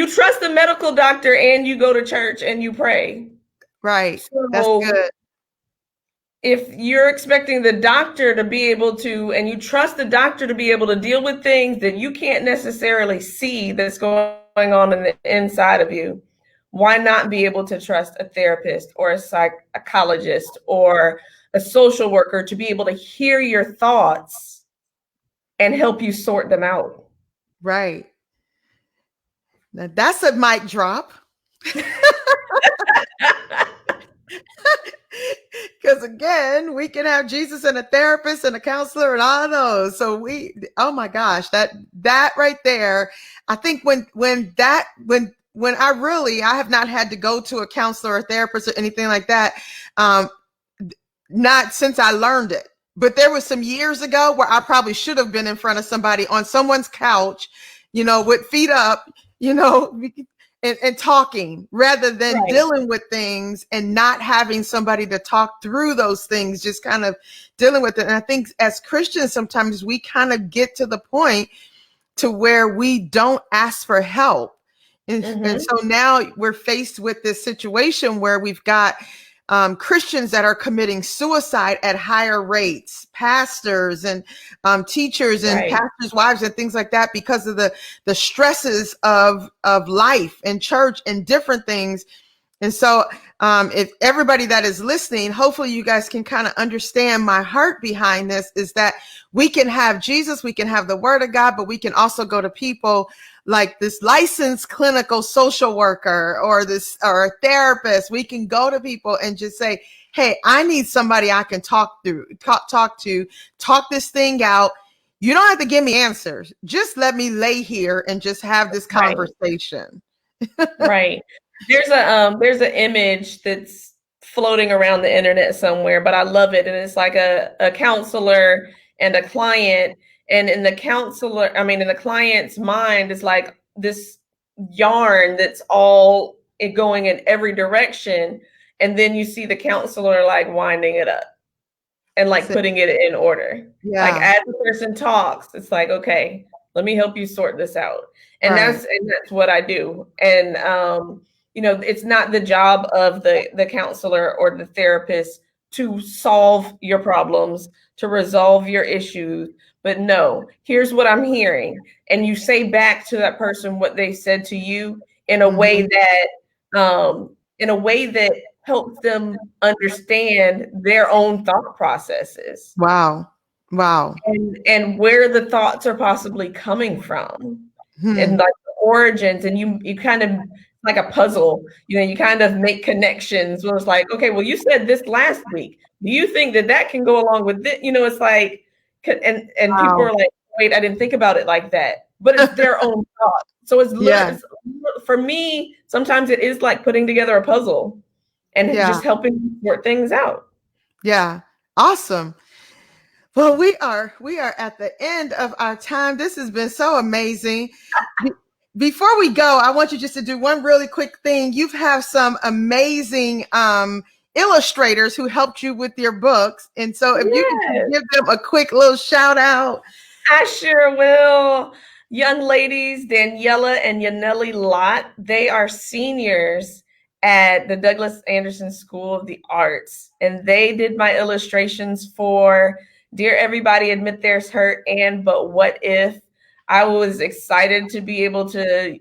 trust the medical doctor, and you go to church and you pray. Right. So that's good. If you're expecting the doctor to be able to, and you trust the doctor to be able to deal with things that you can't necessarily see that's going on in the inside of you, why not be able to trust a therapist or a psychologist or a social worker to be able to hear your thoughts and help you sort them out? Right. Now that's a mic drop. Because again, we can have Jesus and a therapist and a counselor and all of those. So oh my gosh, that right there. I think when I have not had to go to a counselor or therapist or anything like that. Not since I learned it, but there was some years ago where I probably should have been in front of somebody on someone's couch, with feet up, and talking, rather than dealing with things and not having somebody to talk through those things, just kind of dealing with it. And I think as Christians, sometimes we kind of get to the point to where we don't ask for help. And so now we're faced with this situation where we've got Christians that are committing suicide at higher rates, pastors and teachers and pastors' wives and things like that, because of the stresses of life and church and different things. And so if everybody that is listening, hopefully you guys can kind of understand my heart behind this, is that we can have Jesus, we can have the word of God, but we can also go to people like this licensed clinical social worker or a therapist. We can go to people and just say, hey, I need somebody I can talk to, talk this thing out. You don't have to give me answers. Just let me lay here and just have this conversation. Right. There's an image that's floating around the internet somewhere, but I love it. And it's like a counselor and a client. And in the client's mind, it's like this yarn that's all going in every direction. And then you see the counselor like winding it up and like putting it in order. Yeah. Like as the person talks, it's like, okay, let me help you sort this out. And that's what I do. And, it's not the job of the counselor or the therapist to solve your problems, to resolve your issues. But no, here's what I'm hearing. And you say back to that person what they said to you in a way that in a way that helps them understand their own thought processes. Wow. Wow. And where the thoughts are possibly coming from, and like the origins, and you kind of like a puzzle, you kind of make connections where it's like, okay, well, you said this last week. Do you think that can go along with it? It's like, and Wow. people are like, wait, I didn't think about it like that, but it's their own thought. So it's for me, sometimes it is like putting together a puzzle and just helping sort things out. Yeah. Awesome. Well, we are at the end of our time. This has been so amazing. Before we go, I want you just to do one really quick thing. You have some amazing illustrators who helped you with your books. And so if you can give them a quick little shout out. I sure will. Young ladies, Daniela and Yaneli Lott, they are seniors at the Douglas Anderson School of the Arts. And they did my illustrations for Dear Everybody Admit There's Hurt and But What If. I was excited to be able to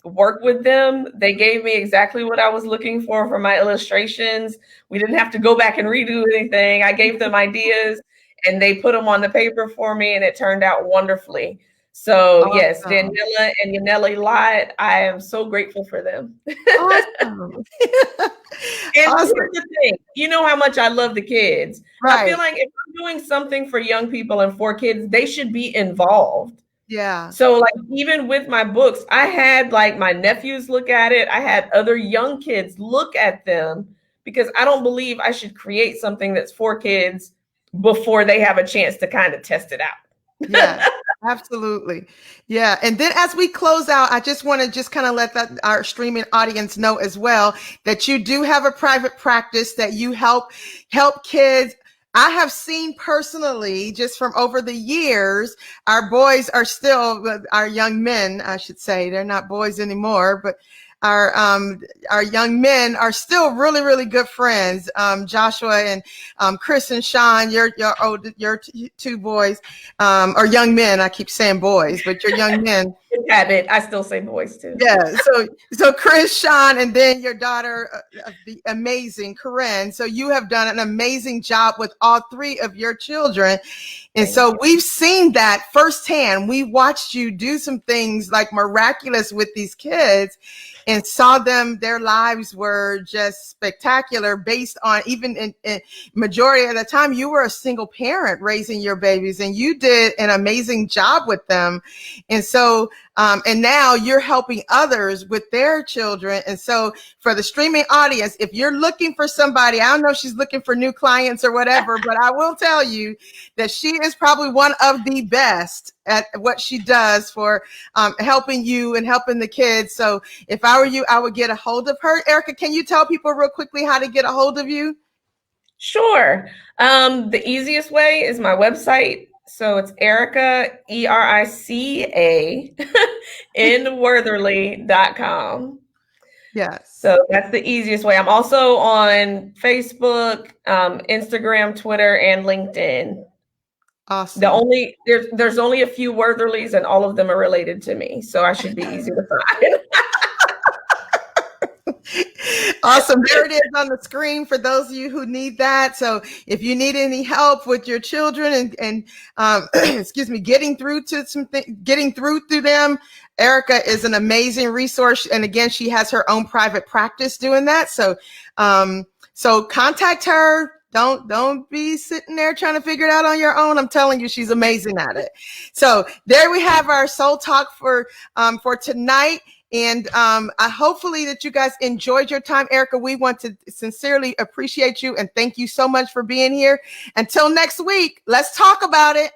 work with them. They gave me exactly what I was looking for my illustrations. We didn't have to go back and redo anything. I gave them ideas and they put them on the paper for me, and it turned out wonderfully. So yes, Daniela and Yaneli Lott, I am so grateful for them. Awesome. And here's the thing, you know how much I love the kids. Right. I feel like if I'm doing something for young people and for kids, they should be involved. Yeah. So like even with my books, I had like my nephews look at it. I had other young kids look at them, because I don't believe I should create something that's for kids before they have a chance to kind of test it out. Yeah, absolutely. Yeah. And then as we close out, I just want to kind of let our streaming audience know as well that you do have a private practice, that you help kids. I have seen personally, just from over the years, our boys are still, our young men, I should say, they're not boys anymore, but our young men are still really, really good friends. Joshua and Chris and Sean, your two boys, or young men. I keep saying boys, but your young men. Habit. I still say boys too. Yeah. So Chris, Sean, and then your daughter, the amazing Corinne. So you have done an amazing job with all three of your children. And so we've seen that firsthand. We watched you do some things like miraculous with these kids and saw their lives were just spectacular, based on even in majority of the time you were a single parent raising your babies, and you did an amazing job with them. And so, and now you're helping others with their children. And so for the streaming audience, if you're looking for somebody, I don't know if she's looking for new clients or whatever, but I will tell you that she is probably one of the best at what she does for helping you and helping the kids. So if I were you, I would get a hold of her. Erica, can you tell people real quickly how to get a hold of you? Sure. The easiest way is my website. So it's Erica, ERICA, nwortherly.com. Yes. So that's the easiest way. I'm also on Facebook, Instagram, Twitter, and LinkedIn. Awesome. There's only a few Wortherlys, and all of them are related to me, so I should be easy to find. Awesome. There it is on the screen for those of you who need that. So if you need any help with your children and excuse me, getting through to them, Erica is an amazing resource. And again, she has her own private practice doing that. So, so contact her. Don't be sitting there trying to figure it out on your own. I'm telling you, she's amazing at it. So there we have our Soul Talk for tonight. And hopefully that you guys enjoyed your time. Erica, we want to sincerely appreciate you and thank you so much for being here. Until next week, let's talk about it.